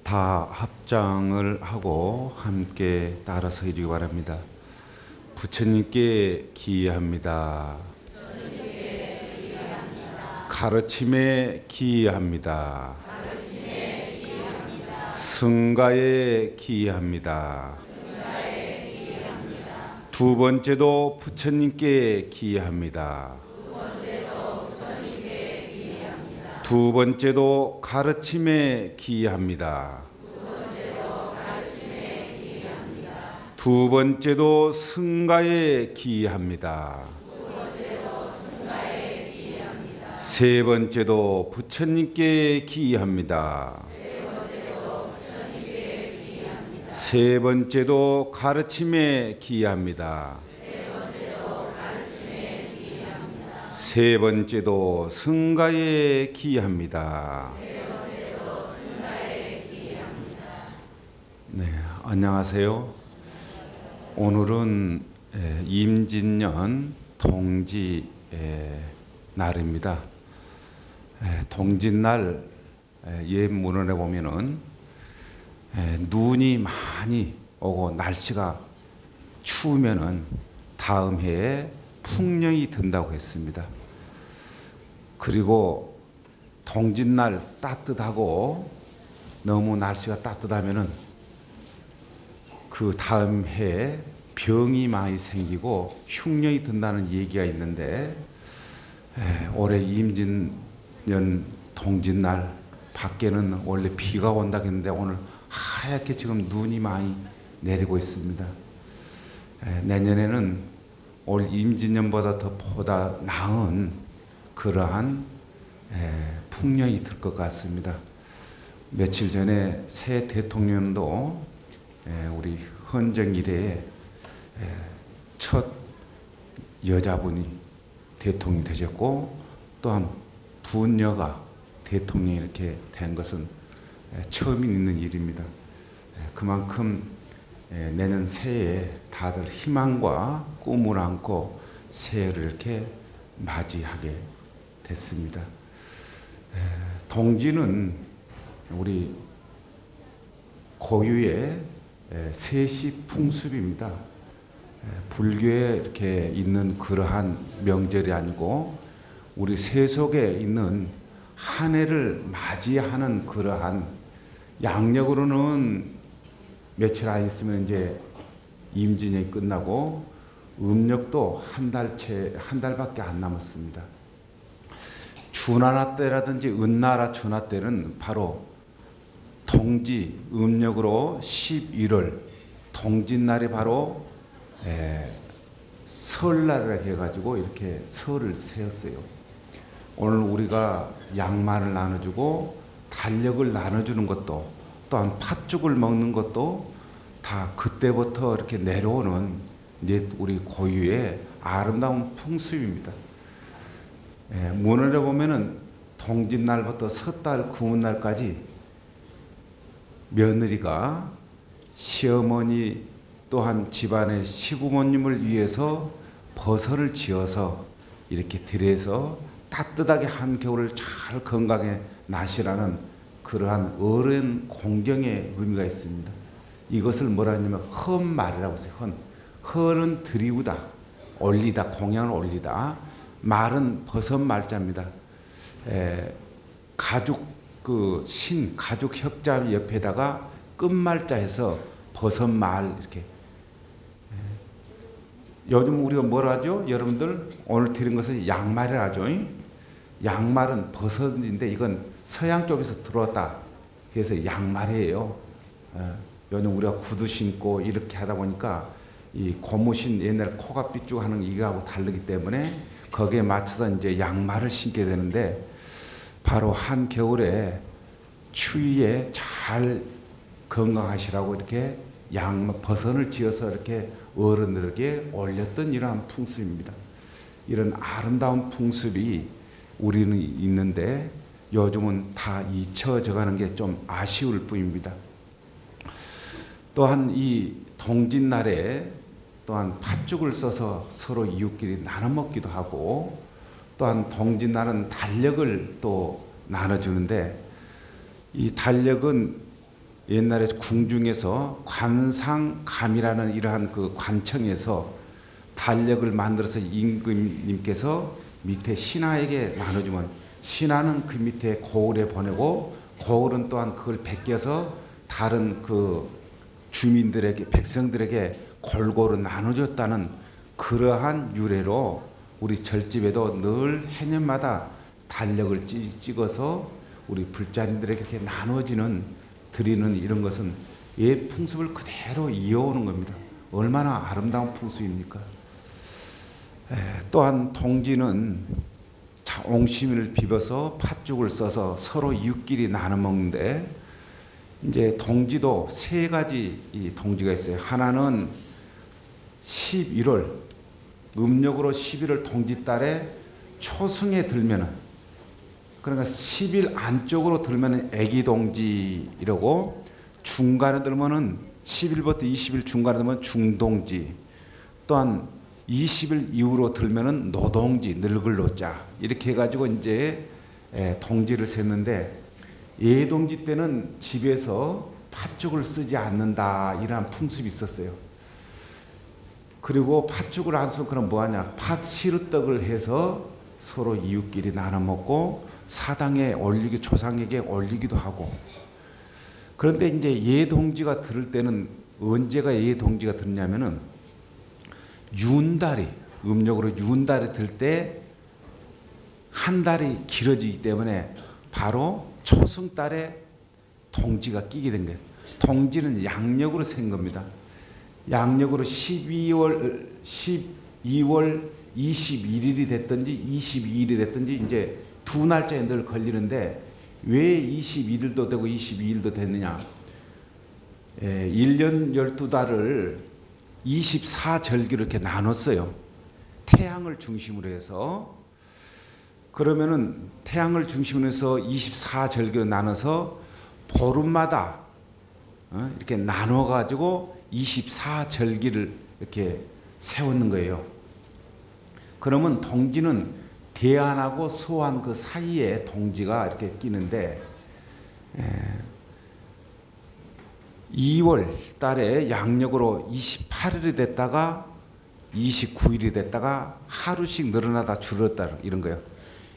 다 합장을 하고 함께 따라서 해주기 바랍니다. 부처님께 기합니다. 가르침에 기합니다. 승가에 기합니다. 두 번째도 부처님께 기합니다. 두 번째도 가르침에 기합니다. 두 번째도 승가에 기합니다. 세 번째도 부처님께 기합니다. 세 번째도 가르침에 기합니다. 세 번째도 승가에 기합니다. 네, 안녕하세요. 오늘은 임진년 동지 날입니다. 동짓날 옛 문헌에 보면은 눈이 많이 오고 날씨가 추우면은 다음 해에 풍령이 든다고 했습니다. 그리고 동짓날 따뜻하고 너무 날씨가 따뜻하면은 그 다음 해에 병이 많이 생기고 흉년이 든다는 얘기가 있는데 올해 임진년 동짓날 밖에는 원래 비가 온다고 했는데 오늘 하얗게 지금 눈이 많이 내리고 있습니다. 내년에는 올 임진년보다 보다 나은 그러한 풍년이 들 것 같습니다. 며칠 전에 새 대통령도 우리 헌정 이래에 첫 여자분이 대통령이 되셨고 또한 부녀가 대통령이 이렇게 된 것은 처음 있는 일입니다. 그만큼 내년 새해에 다들 희망과 꿈을 안고 새해를 이렇게 맞이하게 됐습니다. 동지는 우리 고유의 세시 풍습입니다. 불교에 이렇게 있는 그러한 명절이 아니고 우리 세속에 있는 한 해를 맞이하는 그러한 양력으로는 며칠 안 있으면 이제 임진년이 끝나고 음력도 한 달밖에 안 남았습니다. 주나라 때라든지 은나라 주나 때는 바로 동지 음력으로 11월 동짓날이 바로 설날이라 해가지고 이렇게 설을 세웠어요. 오늘 우리가 양말을 나눠주고 달력을 나눠주는 것도 또한 팥죽을 먹는 것도 다 그때부터 이렇게 내려오는 우리 고유의 아름다운 풍습입니다. 문헌에 보면은 동짓날부터 섣달 구문날까지 며느리가 시어머니 또한 집안의 시부모님을 위해서 버선을 지어서 이렇게 들여서 따뜻하게 한겨울을 잘 건강에 나시라는 그러한 어른 공경의 의미가 있습니다. 이것을 뭐라 하냐면 헌말이라고 했어요. 헌은 드리우다, 올리다, 공양을 올리다. 말은 버섯 말자입니다. 가죽 가죽 혁자 옆에다가 끝말자 해서 버섯 말 이렇게. 요즘 우리가 뭐라 하죠? 여러분들 오늘 드린 것은 양말이라 하죠. 양말은 버섯인데 이건 서양 쪽에서 들어왔다 해서 양말이에요. 요즘 우리가 구두 신고 이렇게 하다 보니까 이 고무신 옛날 코가 삐죽하는 이거하고 다르기 때문에 거기에 맞춰서 이제 양말을 신게 되는데 바로 한겨울에 추위에 잘 건강하시라고 이렇게 버선을 지어서 이렇게 어른들에게 올렸던 이러한 풍습입니다. 이런 아름다운 풍습이 우리는 있는데 요즘은 다 잊혀져 가는 게 좀 아쉬울 뿐입니다. 또한 이 동짓날에 또한 팥죽을 써서 서로 이웃끼리 나눠 먹기도 하고 또한 동짓날은 달력을 또 나눠주는데 이 달력은 옛날에 궁중에서 관상감이라는 이러한 그 관청에서 달력을 만들어서 임금님께서 밑에 신하에게 나눠주면 신하는 그 밑에 고을에 보내고 고을은 또한 그걸 베껴서 다른 그 주민들에게 백성들에게 골고루 나눠줬다는 그러한 유래로 우리 절집에도 늘 해년마다 달력을 찍어서 우리 불자님들에게 이렇게 나눠지는 드리는 이런 것은 옛 풍습을 그대로 이어오는 겁니다. 얼마나 아름다운 풍습입니까? 또한 동지는 옹심이를 비벼서 팥죽을 써서 서로 이웃끼리 나눠 먹는데 이제 동지도 세 가지 이 동지가 있어요. 하나는 11월 음력으로 11월 동지달에 초승에 들면은 그러니까 10일 안쪽으로 들면은 애기 동지이라고 중간에 들면은 10일부터 20일 중간에 들면 중동지 또한 20일 이후로 들면은 노동지 늙을 노자 이렇게 해가지고 이제 동지를 셌는데 예동지 때는 집에서 팥죽을 쓰지 않는다 이러한 풍습이 있었어요. 그리고 팥죽을 안 쓰면 그럼 뭐하냐 팥 시루떡을 해서 서로 이웃끼리 나눠 먹고 사당에 올리기 조상에게 올리기도 하고 그런데 이제 예동지가 들을 때는 언제가 예동지가 들냐면은 윤달이 음력으로 윤달이 들 때 한 달이 길어지기 때문에 바로 초승달에 동지가 끼게 된 거예요. 동지는 양력으로 센 겁니다. 양력으로 12월 21일이 됐든지 22일이 됐든지 이제 두 날짜에 늘 걸리는데 왜 21일도 되고 22일도 됐느냐? 1년 12달을 24절기로 이렇게 나눴어요. 태양을 중심으로 해서 그러면은 태양을 중심으로 해서 24절기로 나눠서 보름마다 이렇게 나눠 가지고 24절기를 이렇게 세우는 거예요. 그러면 동지는 대안하고 소안 그 사이에 동지가 이렇게 끼는데 2월 달에 양력으로 28일이 됐다가 29일이 됐다가 하루씩 늘어나다 줄었다 이런 거예요.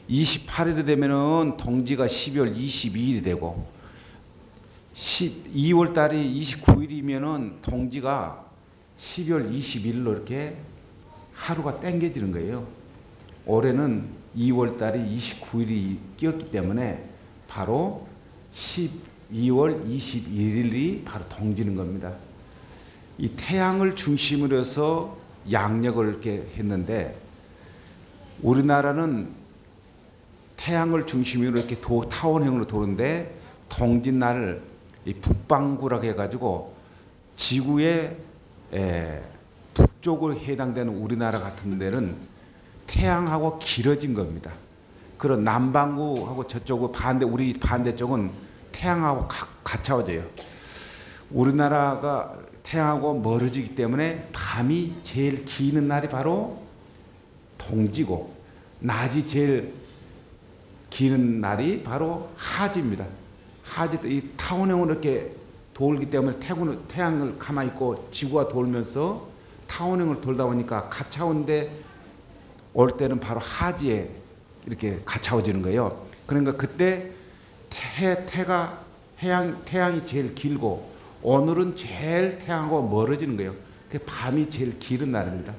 28일이 되면은 동지가 12월 22일이 되고 2월 달이 29일이면은 동지가 12월 21일로 이렇게 하루가 땡겨지는 거예요. 올해는 2월 달이 29일이 끼었기 때문에 바로 12월 21일이 바로 동지는 겁니다. 이 태양을 중심으로 해서 양력을 이렇게 했는데 우리나라는 태양을 중심으로 이렇게 타원형으로 도는데 동짓날을 이 북방구라고 해가지고 지구의 북쪽으로 해당되는 우리나라 같은 데는 태양하고 길어진 겁니다. 그런 남반구하고 저쪽은 우리 반대쪽은 태양하고 가까워져요. 우리나라가 태양하고 멀어지기 때문에 밤이 제일 기는 날이 바로 동지고 낮이 제일 기는 날이 바로 하지입니다. 하지 이 타원형으로 이렇게 돌기 때문에 태양을 가만히 있고 지구가 돌면서 타원형을 돌다 보니까 가차운데 올 때는 바로 하지에 이렇게 가차워지는 거예요. 그러니까 그때 태양이 제일 길고 오늘은 제일 태양하고 멀어지는 거예요. 그 밤이 제일 길은 날입니다.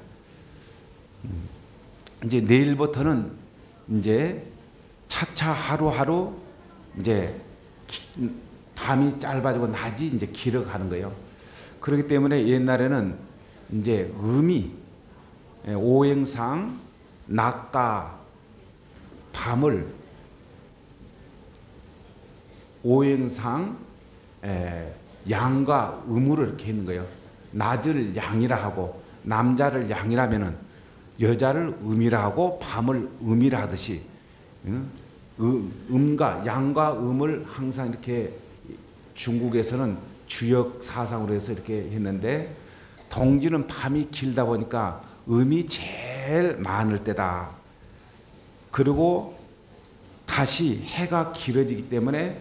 이제 내일부터는 이제 차차 하루하루 이제 밤이 짧아지고 낮이 이제 길어가는 거예요. 그렇기 때문에 옛날에는 이제 오행상 낮과 밤을 오행상 양과 음으로 이렇게 있는 거예요. 낮을 양이라 하고 남자를 양이라면은 여자를 음이라 하고 밤을 음이라 하듯이 음과 양과 음을 항상 이렇게 중국에서는 주역 사상으로 해서 이렇게 했는데 동지는 밤이 길다 보니까 음이 제일 많을 때다. 그리고 다시 해가 길어지기 때문에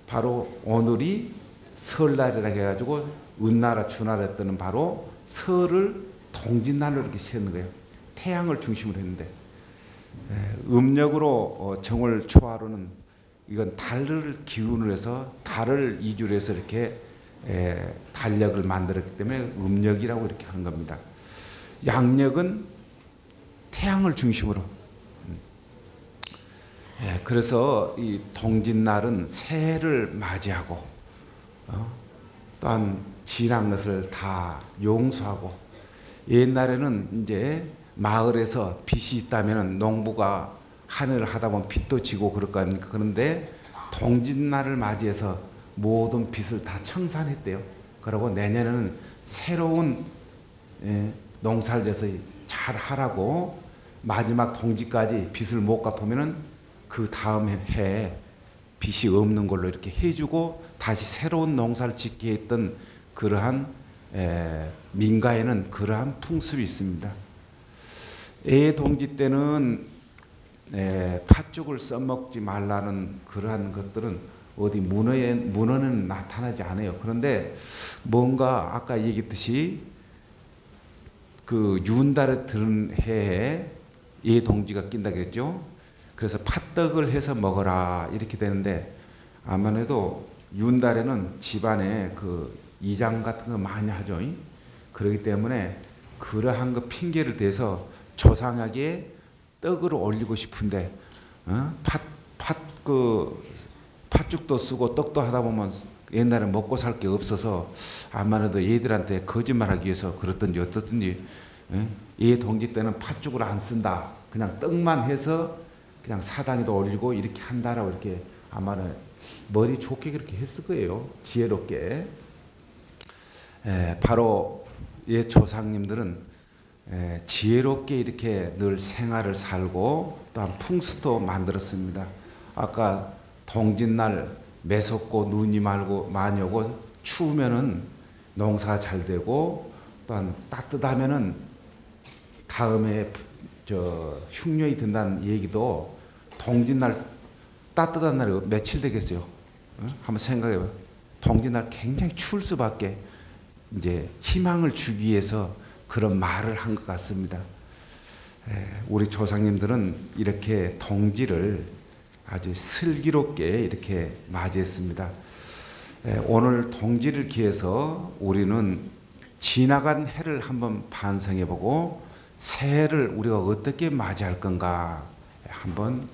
바로 오늘이 설날이라 해가지고 은나라 주나라 때는 바로 설을 동짓날로 이렇게 세는 거예요. 태양을 중심으로 했는데 음력으로 정월 초하루는 이건 달을 기운으로 해서 달을 이주로 해서 이렇게 달력을 만들었기 때문에 음력이라고 이렇게 하는 겁니다. 양력은 태양을 중심으로. 그래서 이 동짓날은 새해를 맞이하고 또한 지난 것을 다 용서하고, 옛날에는 이제 마을에서 빚이 있다면 농부가 하늘을 하다 보면 빚도 지고 그럴 거 아닙니까? 그런데 동짓날을 맞이해서 모든 빚을 다 청산했대요. 그리고 내년에는 새로운 농사를 져서 잘 하라고, 마지막 동지까지 빚을 못 갚으면은 그 다음 해에 빚이 없는 걸로 이렇게 해주고 다시 새로운 농사를 짓게 했던 그러한 민가에는 그러한 풍습이 있습니다. 동지 때는 팥죽을 써먹지 말라는 그러한 것들은 어디 문헌에는 나타나지 않아요. 그런데 뭔가 아까 얘기했듯이 그 윤달에 드는 해에 동지가 낀다 그랬죠. 그래서 팥떡을 해서 먹어라 이렇게 되는데, 아무래도 윤달에는 집안에 그 이장 같은 거 많이 하죠. 그렇기 때문에 그러한 거 핑계를 대서 조상에게 떡을 올리고 싶은데 팥죽도 쓰고 떡도 하다 보면 옛날에 먹고 살 게 없어서 아무래도 얘들한테 거짓말하기 위해서 그렇든지 어떻든지 동지 때는 팥죽을 안 쓴다, 그냥 떡만 해서 그냥 사당에도 올리고 이렇게 한다라고 이렇게 아마는 머리 좋게 그렇게 했을 거예요. 지혜롭게. 바로 옛 조상님들은 지혜롭게 이렇게 늘 생활을 살고 또한 풍수도 만들었습니다. 아까 동짓날 매섭고 눈이 많이 오고 추우면은 농사가 잘 되고, 또한 따뜻하면은 다음에 흉년이 든다는 얘기도, 동짓날 따뜻한 날이 며칠 되겠어요? 한번 생각해봐요. 동짓날 굉장히 추울 수밖에 이제 희망을 주기 위해서 그런 말을 한 것 같습니다. 우리 조상님들은 이렇게 동지를 아주 슬기롭게 이렇게 맞이했습니다. 오늘 동지를 기해서 우리는 지나간 해를 한번 반성해보고 새해를 우리가 어떻게 맞이할 건가 한번,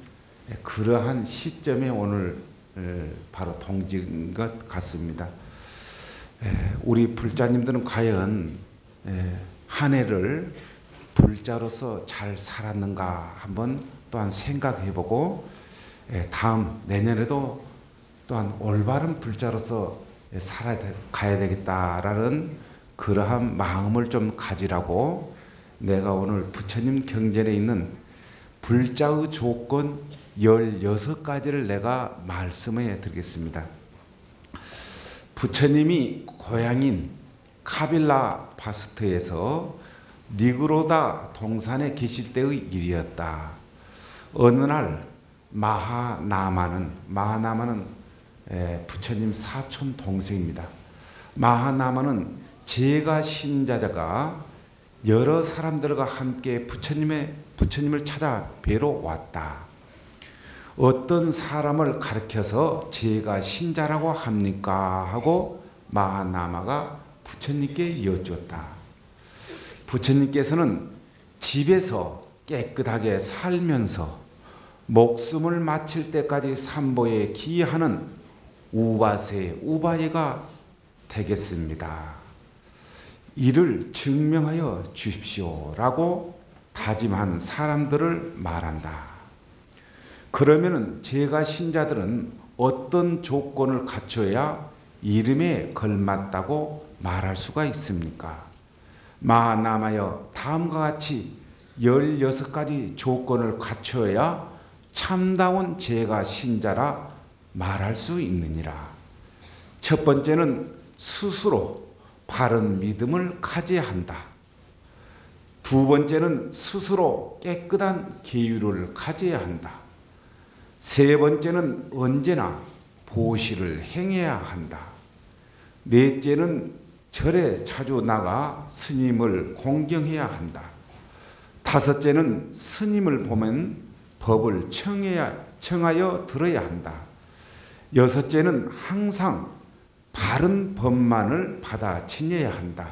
그러한 시점에 오늘 바로 동지인 것 같습니다. 우리 불자님들은 과연 한 해를 불자로서 잘 살았는가 한번 또한 생각해보고, 다음 내년에도 또한 올바른 불자로서 살아가야 되겠다라는 그러한 마음을 좀 가지라고, 내가 오늘 부처님 경전에 있는 불자의 조건 16가지를 내가 말씀해 드리겠습니다. 부처님이 고향인 카빌라 바스트에서 니그로다 동산에 계실 때의 일이었다. 어느 날 마하나마는 부처님 사촌 동생입니다. 마하나마는 제가 신자자가 여러 사람들과 함께 부처님을 찾아 뵈러 왔다. 어떤 사람을 가르쳐서 제가 신자라고 합니까? 하고 마하나마가 부처님께 여쭈었다. 부처님께서는 집에서 깨끗하게 살면서 목숨을 마칠 때까지 삼보에 기하는 우바예가 되겠습니다. 이를 증명하여 주십시오라고 다짐한 사람들을 말한다. 그러면은 제가 신자들은 어떤 조건을 갖춰야 이름에 걸맞다고 말할 수가 있습니까? 마하나마여, 다음과 같이 16가지 조건을 갖춰야 참다운 제가 신자라 말할 수 있느니라. 첫 번째는 스스로 바른 믿음을 가져야 한다. 두 번째는 스스로 깨끗한 계율을 가져야 한다. 세 번째는 언제나 보시를 행해야 한다. 넷째는 절에 자주 나가 스님을 공경해야 한다. 다섯째는 스님을 보면 법을 청하여 들어야 한다. 여섯째는 항상 바른 법만을 받아 지녀야 한다.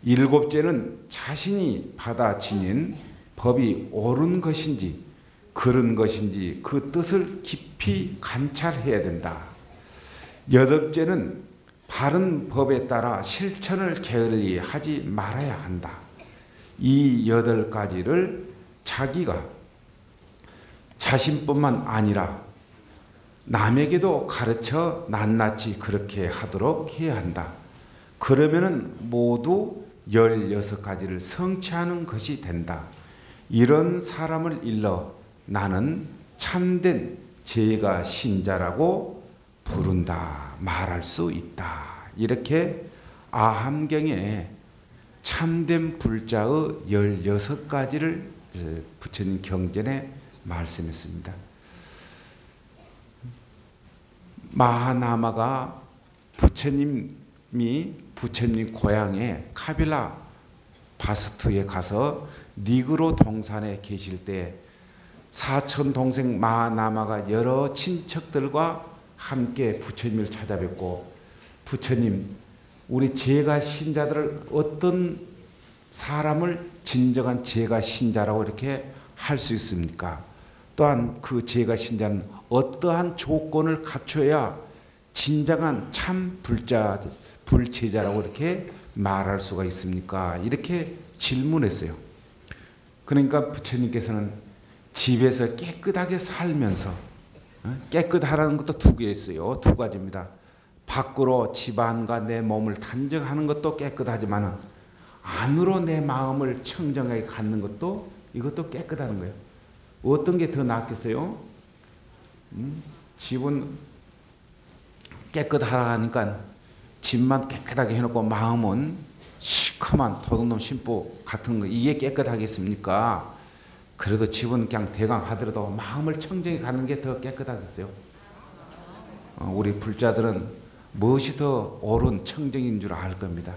일곱째는 자신이 받아 지닌 법이 옳은 것인지 그른 것인지 그 뜻을 깊이 관찰해야 된다. 여덟째는 바른 법에 따라 실천을 게을리 하지 말아야 한다. 이 8가지를 자기가 자신뿐만 아니라 남에게도 가르쳐 낱낱이 그렇게 하도록 해야 한다. 그러면은 모두 16가지를 성취하는 것이 된다. 이런 사람을 일러 나는 참된 제가 신자라고 부른다 말할 수 있다. 이렇게 아함경에 참된 불자의 16가지를 부처님 경전에 말씀했습니다. 마하나마가 부처님 고향에 카빌라 바스투에 가서 니그로 동산에 계실 때 사촌 동생 마하나마가 여러 친척들과 함께 부처님을 찾아뵙고, 부처님, 우리 제가 신자들을 어떤 사람을 진정한 제가 신자라고 이렇게 할 수 있습니까? 또한 그 제가 신자는 어떠한 조건을 갖춰야 진정한 참 불제자라고 이렇게 말할 수가 있습니까? 이렇게 질문했어요. 그러니까 부처님께서는 집에서 깨끗하게 살면서, 깨끗하라는 것도 2개 있어요. 2가지입니다. 밖으로 집안과 내 몸을 단정하는 것도 깨끗하지만 안으로 내 마음을 청정하게 갖는 것도, 이것도 깨끗하는 거예요. 어떤 게 더 낫겠어요? 집은 깨끗하라 하니까 집만 깨끗하게 해놓고 마음은 시커먼 도둑놈 심보 같은 거, 이게 깨끗하겠습니까? 그래도 집은 그냥 대강 하더라도 마음을 청정히 갖는 게 더 깨끗하겠어요? 우리 불자들은 무엇이 더 옳은 청정인 줄 알 겁니다.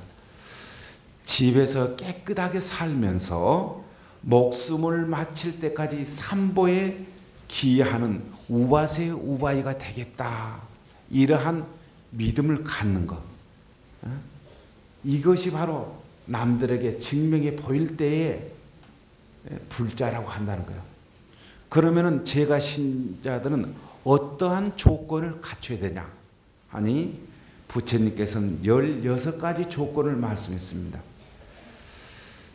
집에서 깨끗하게 살면서 목숨을 마칠 때까지 삼보에 기하는 우바세 우바이가 되겠다. 이러한 믿음을 갖는 것. 이것이 바로 남들에게 증명해 보일 때에 불자라고 한다는 거예요. 그러면은 제가 신자들은 어떠한 조건을 갖춰야 되냐? 아니, 부처님께서는 16가지 조건을 말씀했습니다.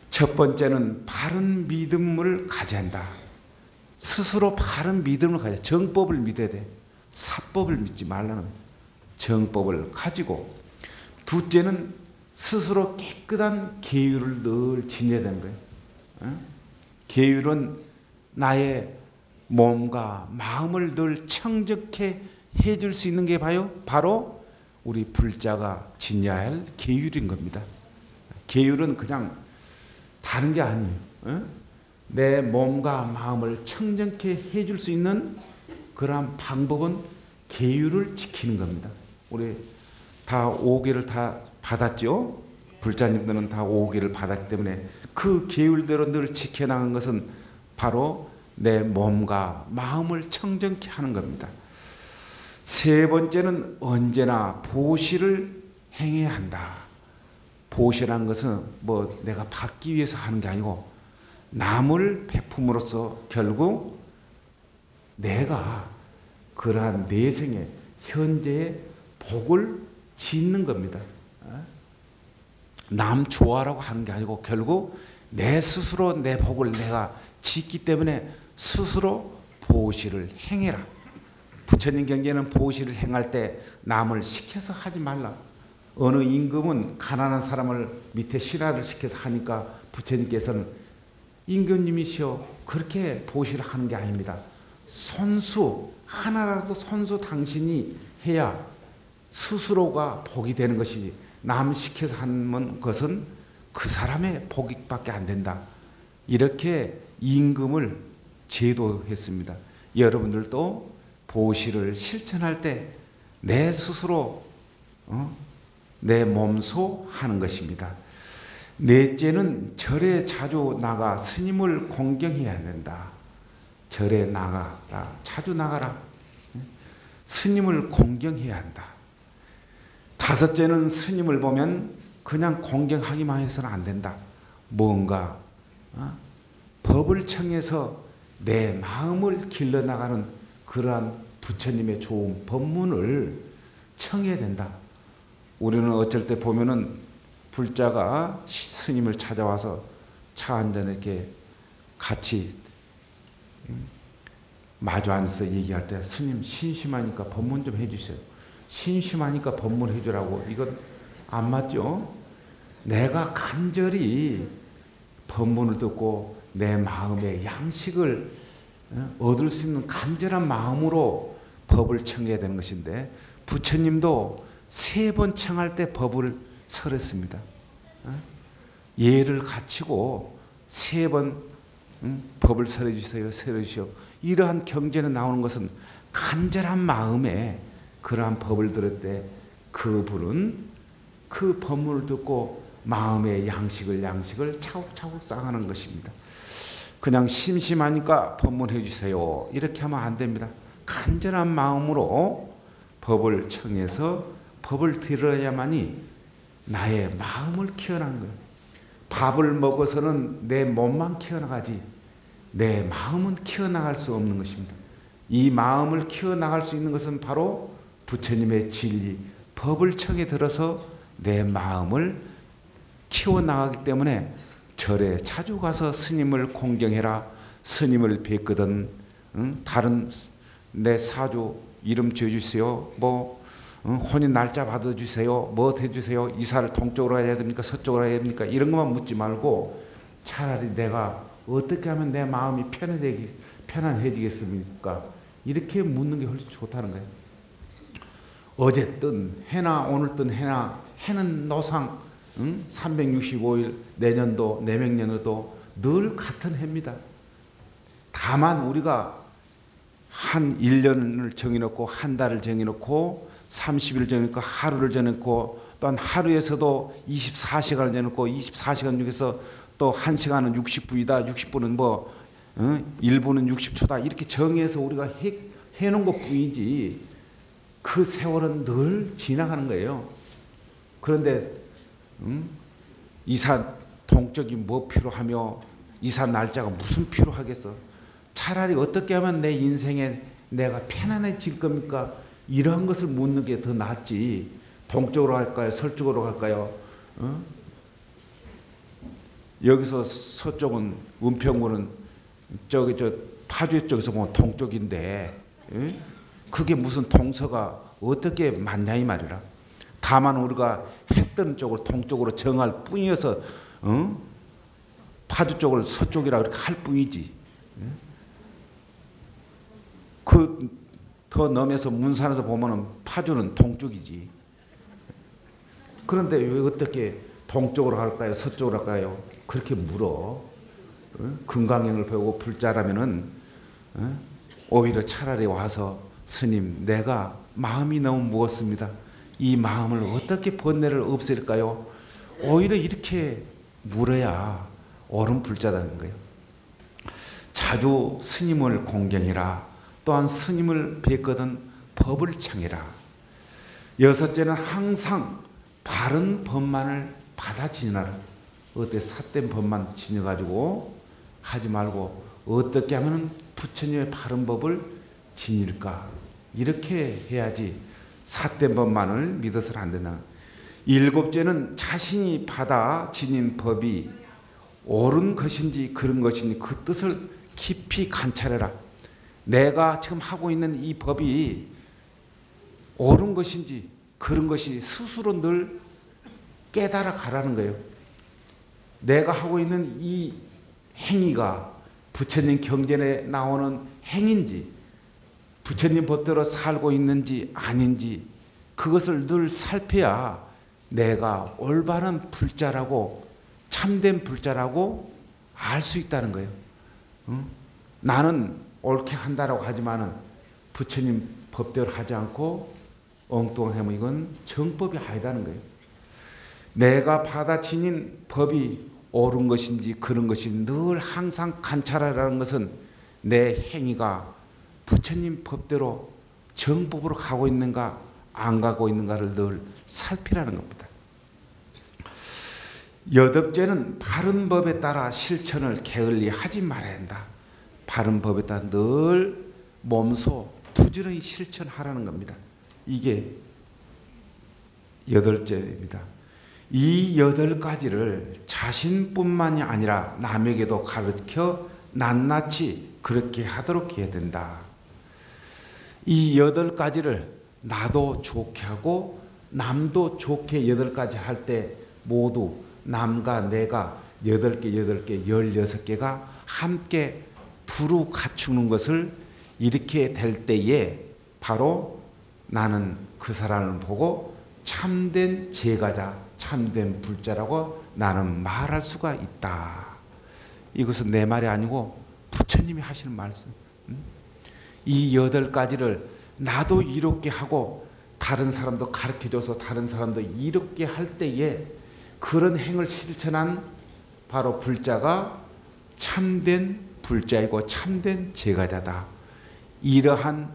첫 번째는 바른 믿음을 가져야 한다. 스스로 바른 믿음을 가져야 돼. 정법을 믿어야 돼. 사법을 믿지 말라는 정법을 가지고, 둘째는 스스로 깨끗한 계율을 늘 지녀야 되는 거예요. 계율은 나의 몸과 마음을 늘 청적해 해줄 수 있는 게 바로 우리 불자가 지녀야 할 계율인 겁니다. 계율은 그냥 다른 게 아니에요. 내 몸과 마음을 청정케 해줄 수 있는 그러한 방법은 계율을 지키는 겁니다. 우리 다 5계를 다 받았죠? 불자님들은 다 5계를 받았기 때문에 그 계율대로 늘 지켜나간 것은 바로 내 몸과 마음을 청정케 하는 겁니다. 세 번째는 언제나 보시를 행해야 한다. 보시라는 것은 뭐 내가 받기 위해서 하는 게 아니고 남을 베품으로써 결국 내가 그러한 내 생에 현재의 복을 짓는 겁니다. 남 좋아라고 하는 게 아니고 결국 내 스스로 내 복을 내가 짓기 때문에 스스로 보시를 행해라. 부처님 경계는 보시를 행할 때 남을 시켜서 하지 말라. 어느 임금은 가난한 사람을 밑에 실화를 시켜서 하니까 부처님께서는 임금님이시여 그렇게 보시를 하는 게 아닙니다. 손수 하나라도 손수 당신이 해야 스스로가 복이 되는 것이, 남 시켜서 하는 것은 그 사람의 복밖에 안 된다. 이렇게 임금을 제도했습니다. 여러분들도 보시를 실천할 때 내 스스로 내 몸소 하는 것입니다. 넷째는 절에 자주 나가 스님을 공경해야 된다. 절에 나가라. 자주 나가라. 스님을 공경해야 한다. 다섯째는 스님을 보면 그냥 공경하기만 해서는 안 된다. 뭔가 법을 청해서 내 마음을 길러나가는 그러한 부처님의 좋은 법문을 청해야 된다. 우리는 어쩔 때 보면은 불자가 스님을 찾아와서 차 한잔 이렇게 같이 마주 앉아서 얘기할 때 스님 심심하니까 법문 좀 해주세요. 심심하니까 법문 해주라고. 이건 안 맞죠? 내가 간절히 법문을 듣고 내 마음의 양식을 얻을 수 있는 간절한 마음으로 법을 청해야 되는 것인데 부처님도 3번 청할 때 법을 설했습니다. 예를 갖추고 3번 법을 설해 주세요. 설해 주시오. 이러한 경전에 나오는 것은 간절한 마음에 그러한 법을 들을 때 그분은 그 법문을 듣고 마음의 양식을 차곡차곡 쌓아가는 것입니다. 그냥 심심하니까 법문해 주세요. 이렇게 하면 안 됩니다. 간절한 마음으로 법을 청해서 법을 들어야만이 나의 마음을 키워나가는 거예요. 밥을 먹어서는 내 몸만 키워나가지 내 마음은 키워나갈 수 없는 것입니다. 이 마음을 키워나갈 수 있는 것은 바로 부처님의 진리, 법을 청해 들어서 내 마음을 키워나가기 때문에 절에 자주 가서 스님을 공경해라. 스님을 뵙거든 다른 내 사주 이름 지어주세요. 혼인 날짜 받아주세요. 뭐 해주세요. 이사를 동쪽으로 해야 됩니까? 서쪽으로 해야 됩니까? 이런 것만 묻지 말고 차라리 내가 어떻게 하면 내 마음이 편안해지겠습니까? 이렇게 묻는 게 훨씬 좋다는 거예요. 어제 뜬 해나 오늘 뜬 해나 해는 노상 365일 내년도 내명년에도 늘 같은 해입니다. 다만 우리가 한 1년을 정해놓고 한 달을 정해놓고 30일 정해놓고 하루를 정해놓고 또한 하루에서도 24시간을 정해놓고 24시간 중에서 또 1시간은 60분이다. 60분은 1분은 60초다. 이렇게 정해서 우리가 해놓은 것 뿐이지 그 세월은 늘 지나가는 거예요. 그런데 이사 동쪽이 뭐 필요하며 이사 날짜가 무슨 필요하겠어. 차라리 어떻게 하면 내 인생에 내가 편안해질 겁니까? 이러한 것을 묻는 게 더 낫지. 동쪽으로 갈까요? 서쪽으로 갈까요? 여기서 서쪽은 은평구는 저기 파주 쪽에서 보면 동쪽인데 그게 무슨 동서가 어떻게 맞냐 이 말이라. 다만 우리가 해 뜨는 쪽을 동쪽으로 정할 뿐이어서 파주 쪽을 서쪽이라 그렇게 할 뿐이지. 그 더 넘어서 문산에서 보면은 파주는 동쪽이지. 그런데 왜 어떻게 동쪽으로 갈까요? 서쪽으로 갈까요? 그렇게 물어. 금강경을 배우고 불자라면은 오히려 차라리 와서 스님 내가 마음이 너무 무겁습니다. 이 마음을 어떻게 번뇌를 없앨까요? 오히려 이렇게 물어야 옳은 불자라는 거예요. 자주 스님을 공경해라. 또한 스님을 뵙거든 법을 청해라. 여섯째는 항상 바른 법만을 받아 지내라. 어때 삿된 법만 지녀가지고 하지 말고 어떻게 하면 부처님의 바른 법을 지닐까. 이렇게 해야지 삿된 법만을 믿어서는 안 된다. 일곱째는 자신이 받아 지닌 법이 옳은 것인지 그런 것인지 그 뜻을 깊이 관찰해라. 내가 지금 하고 있는 이 법이 옳은 것인지 그런 것이 스스로 늘 깨달아 가라는 거예요. 내가 하고 있는 이 행위가 부처님 경전에 나오는 행인지 부처님 법대로 살고 있는지 아닌지 그것을 늘 살펴야 내가 올바른 불자라고 참된 불자라고 알 수 있다는 거예요. 나는 옳게 한다라고 하지만은 부처님 법대로 하지 않고 엉뚱하게 하면 이건 정법이 아니다는 거예요. 내가 받아지닌 법이 옳은 것인지 그런 것인지 늘 항상 관찰하라는 것은 내 행위가 부처님 법대로 정법으로 가고 있는가 안 가고 있는가를 늘 살피라는 겁니다. 여덟째는 바른 법에 따라 실천을 게을리 하지 말아야 한다. 바른 법에 따라 늘 몸소 부지런히 실천하라는 겁니다. 이게 여덟째입니다. 이 8가지를 자신뿐만이 아니라 남에게도 가르쳐 낱낱이 그렇게 하도록 해야 된다. 이 8가지를 나도 좋게 하고 남도 좋게 8가지 할 때 모두 남과 내가 8개, 16개가 함께 두루 갖추는 것을 이렇게 될 때에 바로 나는 그 사람을 보고 참된 제가자, 참된 불자라고 나는 말할 수가 있다. 이것은 내 말이 아니고 부처님이 하시는 말씀. 이 8가지를 나도 이롭게 하고 다른 사람도 가르쳐줘서 다른 사람도 이롭게 할 때에 그런 행을 실천한 바로 불자가 참된 불자이고 참된 제가자다. 이러한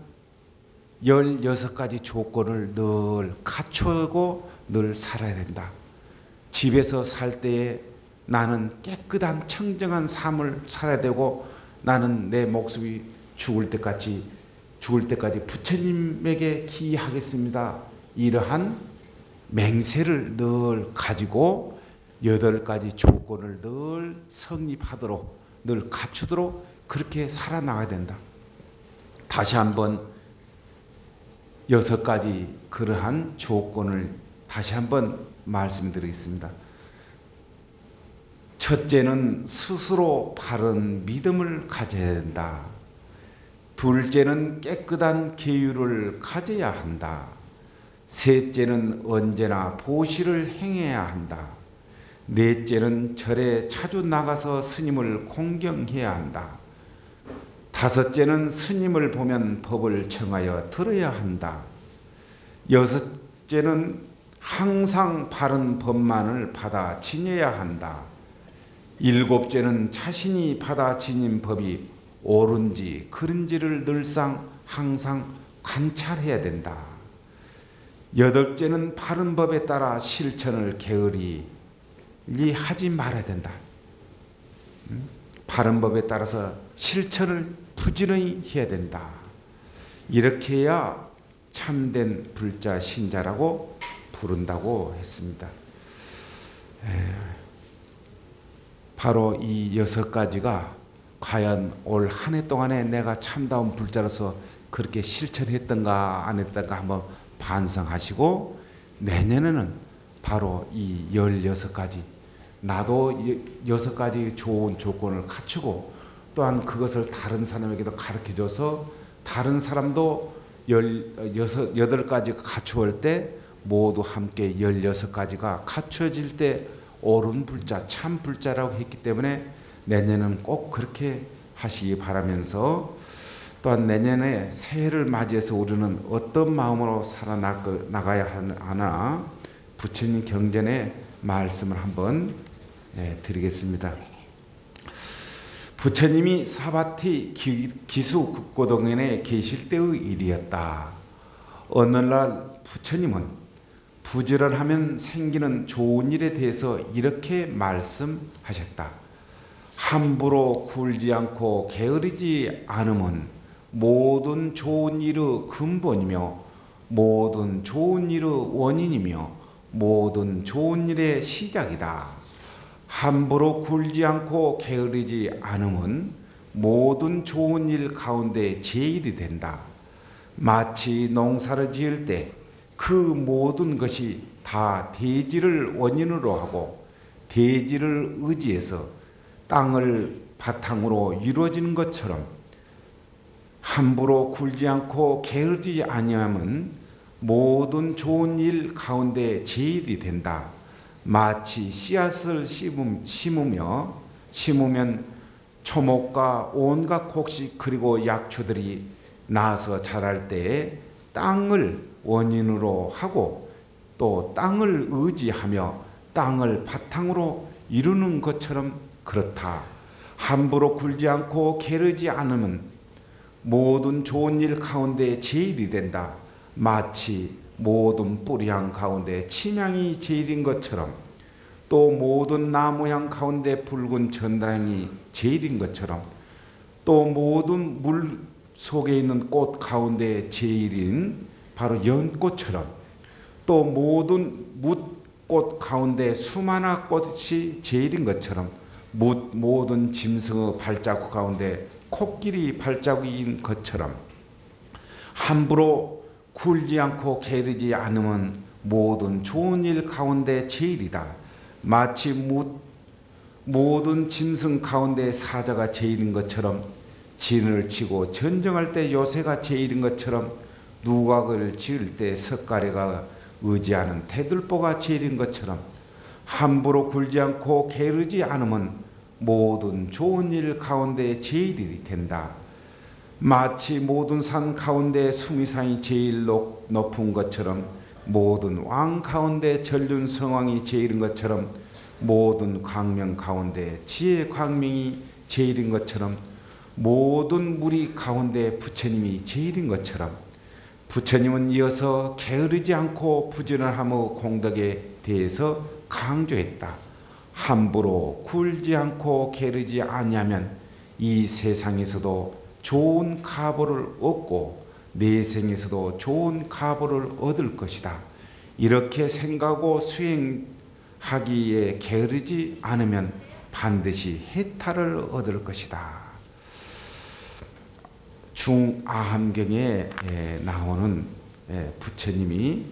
16가지 조건을 늘 갖추고 늘 살아야 된다. 집에서 살 때에 나는 깨끗한 청정한 삶을 살아야 되고 나는 내 목숨이 죽을 때까지 부처님에게 기하겠습니다. 이러한 맹세를 늘 가지고 8가지 조건을 늘 성립하도록 늘 갖추도록 그렇게 살아나가야 된다. 다시 한번 6가지 그러한 조건을 다시 한번 말씀드리겠습니다. 첫째는 스스로 바른 믿음을 가져야 된다. 둘째는 깨끗한 계율을 가져야 한다. 셋째는 언제나 보시를 행해야 한다. 넷째는 절에 자주 나가서 스님을 공경해야 한다. 다섯째는 스님을 보면 법을 청하여 들어야 한다. 여섯째는 항상 바른 법만을 받아 지녀야 한다. 일곱째는 자신이 받아 지닌 법이 옳은지 그른지를 늘상 항상 관찰해야 된다. 여덟째는 바른 법에 따라 실천을 게을리 하지 말아야 된다. 바른 법에 따라서 실천을 부지런히 해야 된다. 이렇게 해야 참된 불자 신자라고 부른다고 했습니다. 바로 이 6가지가 과연 올 한 해 동안에 내가 참다운 불자로서 그렇게 실천했던가 안 했던가 한번 반성하시고 내년에는 바로 이 16가지 나도 6가지 좋은 조건을 갖추고 또한 그것을 다른 사람에게도 가르쳐줘서 다른 사람도 8가지가 갖추어질 때 모두 함께 16가지가 갖추어질 때 옳은 불자, 참 불자라고 했기 때문에 내년은 꼭 그렇게 하시기 바라면서 또한 내년에 새해를 맞이해서 우리는 어떤 마음으로 살아나가야 하나 부처님 경전의 말씀을 한번 드리겠습니다. 부처님이 사바티 기수 국고동현에 계실 때의 일이었다. 어느 날 부처님은 부지런하면 생기는 좋은 일에 대해서 이렇게 말씀하셨다. 함부로 굴지 않고 게으르지 않음은 모든 좋은 일의 근본이며 모든 좋은 일의 원인이며 모든 좋은 일의 시작이다. 함부로 굴지 않고 게으르지 않음은 모든 좋은 일 가운데 제일이 된다. 마치 농사를 지을 때 그 모든 것이 다 대지를 원인으로 하고 대지를 의지해서 땅을 바탕으로 이루어지는 것처럼 함부로 굴지 않고 게으르지 아니함은 모든 좋은 일 가운데 제일이 된다. 마치 씨앗을 심으면 초목과 온갖 곡식 그리고 약초들이 나서 자랄 때 땅을 원인으로 하고 또 땅을 의지하며 땅을 바탕으로 이루는 것처럼 그렇다. 함부로 굴지 않고 게으르지 않으면 모든 좋은 일 가운데 제일이 된다. 마치 모든 뿌리향 가운데 침향이 제일인 것처럼, 또 모든 나무향 가운데 붉은 전당이 제일인 것처럼, 또 모든 물 속에 있는 꽃 가운데 제일인 바로 연꽃처럼, 또 모든 뭇꽃 가운데 수많은 꽃이 제일인 것처럼, 모든 짐승의 발자국 가운데 코끼리 발자국인 것처럼, 함부로 굴지 않고 게으르지 않으면 모든 좋은 일 가운데 제일이다. 마치 모든 짐승 가운데 사자가 제일인 것처럼, 진을 치고 전쟁할 때 요새가 제일인 것처럼, 누각을 지을 때 석가래가 의지하는 태들보가 제일인 것처럼, 함부로 굴지 않고 게으르지 않으면 모든 좋은 일 가운데 제일이 된다. 마치 모든 산 가운데 수미산이 제일 높은 것처럼, 모든 왕 가운데 전륜성왕이 제일인 것처럼, 모든 광명 가운데 지혜 광명이 제일인 것처럼, 모든 무리 가운데 부처님이 제일인 것처럼, 부처님은 이어서 게으르지 않고 부지런함의 공덕에 대해서 강조했다. 함부로 굴지 않고 게으르지 아니하면 이 세상에서도 좋은 가보를 얻고 내생에서도 좋은 가보를 얻을 것이다. 이렇게 생각하고 수행하기에 게으르지 않으면 반드시 해탈을 얻을 것이다. 중아함경에 나오는 부처님이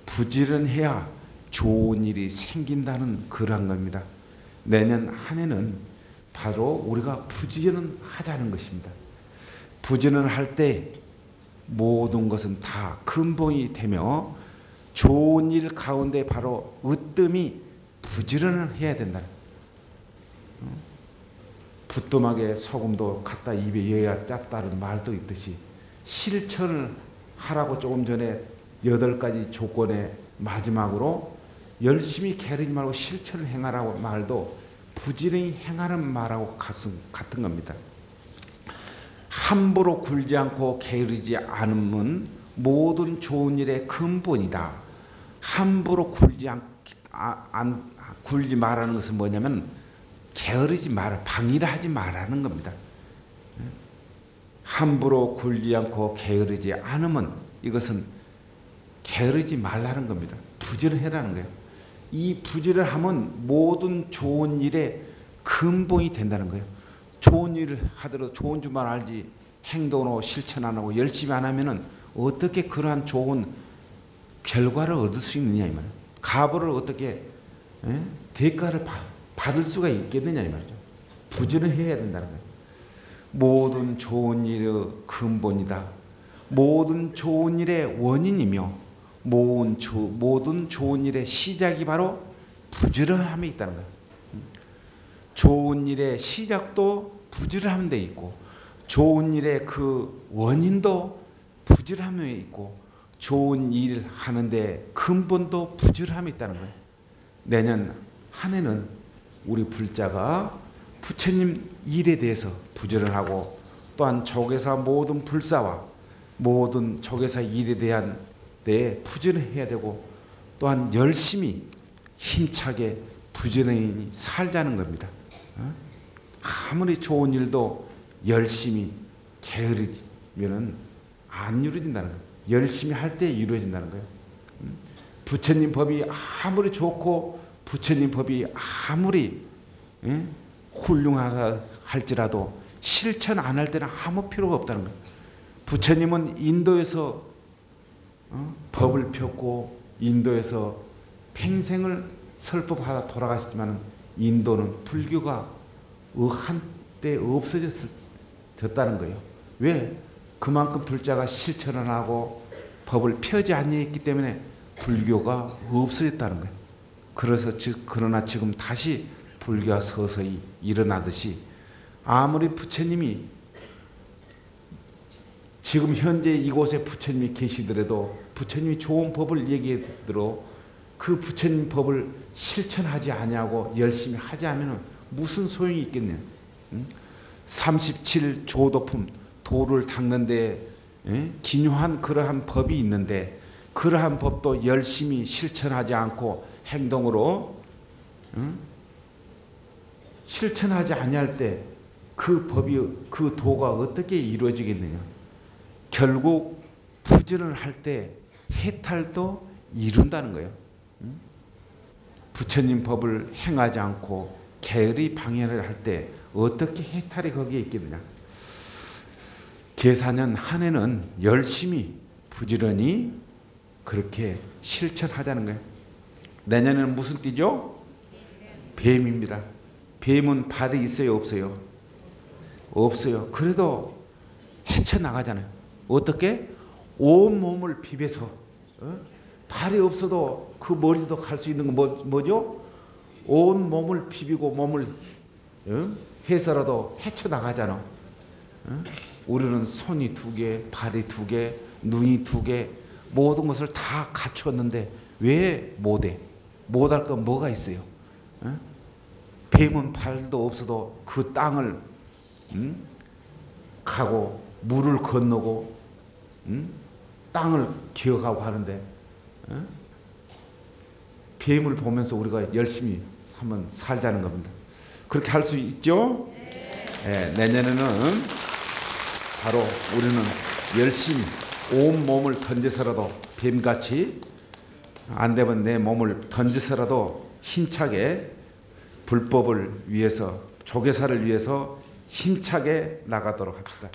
부지런해야 좋은 일이 생긴다는 그런 겁니다. 내년 한 해는 바로 우리가 부지런하자는 것입니다. 부지런할 때 모든 것은 다 근본이 되며 좋은 일 가운데 바로 으뜸이 부지런을 해야 된다. 부뚜막에 소금도 갖다 입에 여야 짭다는 말도 있듯이 실천을 하라고 조금 전에 8가지 조건의 마지막으로 열심히 게으르지 말고 실천을 행하라고 말도 부지런히 행하는 말하고 같은 겁니다. 함부로 굴지 않고 게으르지 않으면 모든 좋은 일의 근본이다. 함부로 굴지 말라는 것은 뭐냐면 게으르지 마라, 방해를 하지 말라는 겁니다. 함부로 굴지 않고 게으르지 않으면 이것은 게으르지 말라는 겁니다. 부지런해라는 거예요. 이 부지런하면 모든 좋은 일의 근본이 된다는 거예요. 좋은 일을 하더라도 좋은 줄만 알지 행동으로 실천 안 하고 열심히 안 하면은 어떻게 그러한 좋은 결과를 얻을 수 있느냐 이 말이에요. 가보를 어떻게 대가를 받을 수가 있겠느냐 이 말이죠. 부지런해야 된다는 거예요. 모든 좋은 일의 근본이다. 모든 좋은 일의 원인이며 모든 좋은 일의 시작이 바로 부지런함에 있다는 거예요. 좋은 일의 시작도 부지런함에 돼 있고, 좋은 일의 그 원인도 부지런함에 있고, 좋은 일 하는데 근본도 부지런함에 있다는 거예요. 내년 한 해는 우리 불자가 부처님 일에 대해서 부지런하고, 또한 조계사 모든 불사와 모든 조계사 일에 대한 데 부지런해야 되고, 또한 열심히 힘차게 부지런히 살자는 겁니다. 아무리 좋은 일도 열심히 게으르면 안 이루어진다는 거예요. 열심히 할 때 이루어진다는 거예요. 부처님 법이 아무리 좋고 부처님 법이 아무리 훌륭하다 할지라도 실천 안 할 때는 아무 필요가 없다는 거예요. 부처님은 인도에서 법을 폈고 인도에서 평생을 설법하다 돌아가셨지만 인도는 불교가 한때 없어졌다는 거예요. 왜? 그만큼 불자가 실천을 하고 법을 펴지 않았기 때문에 불교가 없어졌다는 거예요. 그러나 지금 다시 불교가 서서히 일어나듯이 아무리 부처님이 지금 현재 이곳에 부처님이 계시더라도 부처님이 좋은 법을 얘기해도 그 부처님 법을 실천하지 아니하고 열심히 하지 않으면 무슨 소용이 있겠냐. 37조도품 도를 닦는데 기묘한 그러한 법이 있는데 그러한 법도 열심히 실천하지 않고 행동으로 실천하지 아니할 때 그 법이 그 도가 어떻게 이루어지겠느냐. 결국 부전을 할 때 해탈도 이룬다는 거예요. 부처님 법을 행하지 않고 게으리 방해를 할 때 어떻게 해탈이 거기에 있겠느냐. 계사년 한 해는 열심히 부지런히 그렇게 실천하자는 거예요. 내년에는 무슨 띠죠? 뱀입니다. 뱀은 발이 있어요, 없어요? 없어요. 그래도 헤쳐나가잖아요. 어떻게? 온 몸을 비벼서 발이 없어도 그 머리도 갈 수 있는 건 뭐죠? 온 몸을 비비고 몸을 해서라도 헤쳐나가잖아. 우리는 손이 2개, 발이 2개, 눈이 2개 모든 것을 다 갖추었는데 왜 못해? 못할 건 뭐가 있어요? 뱀은 발도 없어도 그 땅을 가고 물을 건너고 땅을 기어가고 하는데 뱀을 보면서 우리가 열심히 한번 살자는 겁니다. 그렇게 할 수 있죠? 네, 내년에는 바로 우리는 열심히 온 몸을 던져서라도 뱀같이 안 되면 내 몸을 던져서라도 힘차게 불법을 위해서 조계사를 위해서 힘차게 나가도록 합시다.